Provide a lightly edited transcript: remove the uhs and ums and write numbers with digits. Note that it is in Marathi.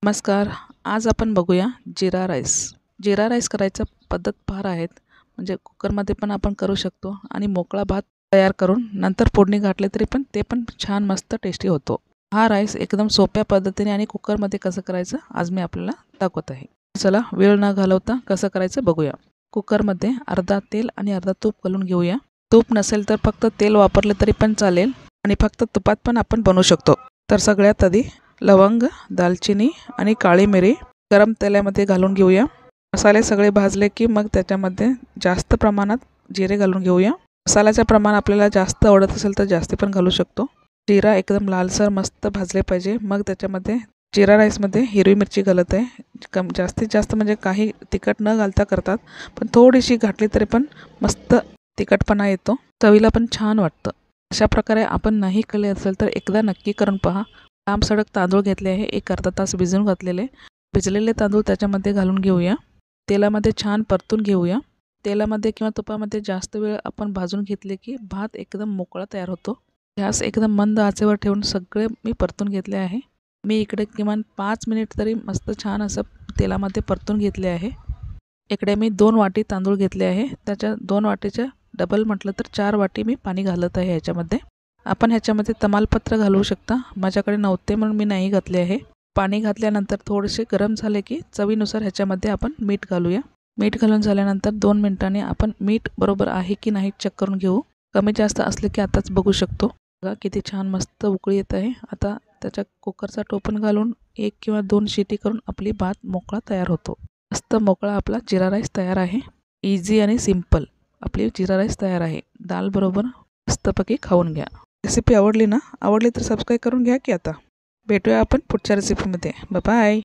नमस्कार. आज आपण बघूया जीरा राईस. जीरा राईस करायचा पद्धत फार आहेत. म्हणजे कुकरमध्ये पण आपण करू शकतो आणि मोकळा भात तयार करून नंतर फोडणी घातली तरी पण ते पण छान मस्त टेस्टी होतो. हा राईस एकदम सोप्या पद्धतीने आणि कुकरमध्ये कसं करायचं आज मी आपल्याला दाखवत आहे. चला वेळ न घालवता कसं करायचं बघूया. कुकरमध्ये अर्धा तेल आणि अर्धा तूप घालून घेऊया. तूप नसेल तर फक्त तेल वापरले तरी पण चालेल आणि फक्त तुपात पण आपण बनवू शकतो. तर सगळ्यात आधी लवंग, दालचिनी आणि काळी मिरी गरम तेलामध्ये घालून घेऊया. मसाले सगळे भाजले की मग त्याच्यामध्ये जास्त प्रमाणात जिरे घालून घेऊया. मसाल्याचं प्रमाण आपल्याला जास्त आवडत असेल तर जास्त पण घालू शकतो. जिरा एकदम लालसर मस्त भाजले पाहिजे. मग त्याच्यामध्ये जीरा राईसमध्ये हिरवी मिरची घालत आहे. जास्तीत जास्त म्हणजे काही तिखट न घालता करतात, पण थोडीशी घातली तरी पण मस्त तिखटपणा येतो, चवीला पण छान वाटतं. अशा प्रकारे आपण नाही केले असेल तर एकदा नक्की करून पहा. लांबसडक तांदूळ घेतले आहे, एक अर्धा तास भिजवून घातलेले. भिजलेले तांदूळ त्याच्यामध्ये घालून घेऊया. तेलामध्ये छान परतून घेऊया. तेलामध्ये किंवा तुपामध्ये जास्त वेळ आपण भाजून घेतले की भात एकदम मोकळा तयार होतो. गॅस एकदम मंद आचेवर ठेवून सगळे मी परतून घेतले आहे. मी इकडे किमान 5 मिनिट तरी मस्त छान असं तेलामध्ये परतून घेतले आहे. इकडे मी 2 वाटी तांदूळ घेतले आहे. त्याच्या 2 वाटीच्या डबल म्हटलं तर 4 वाटी मी पाणी घालत आहे ह्याच्यामध्ये. आपण ह्याच्यामध्ये तमालपत्र घालू शकता. माझ्याकडे नव्हते म्हणून मी नाही घातले आहे. पाणी घातल्यानंतर थोडेसे गरम झाले की चवीनुसार ह्याच्यामध्ये आपण मीठ घालूया. मीठ घालून झाल्यानंतर 2 मिनिटांनी आपण मीठ बरोबर आहे की नाही चेक करून घेऊ. कमी जास्त असले की आताच बघू शकतो. बघा किती छान मस्त उकळी येत आहे. आता त्याच्या कुकरचा टोपण घालून 1 किंवा 2 शिटी करून आपली भात मोकळा तयार होतो. मस्त मोकळा आपला जीरा राईस तयार आहे. इझी आणि सिंपल आपली जीरा राईस तयार आहे. दाल बरोबर मस्तपैकी खाऊन घ्या. रेसिपी आवडली ना? आवडली तर सबस्क्राईब करून घ्या की आता. भेटूया आपण पुढच्या रेसिपीमध्ये. बाय.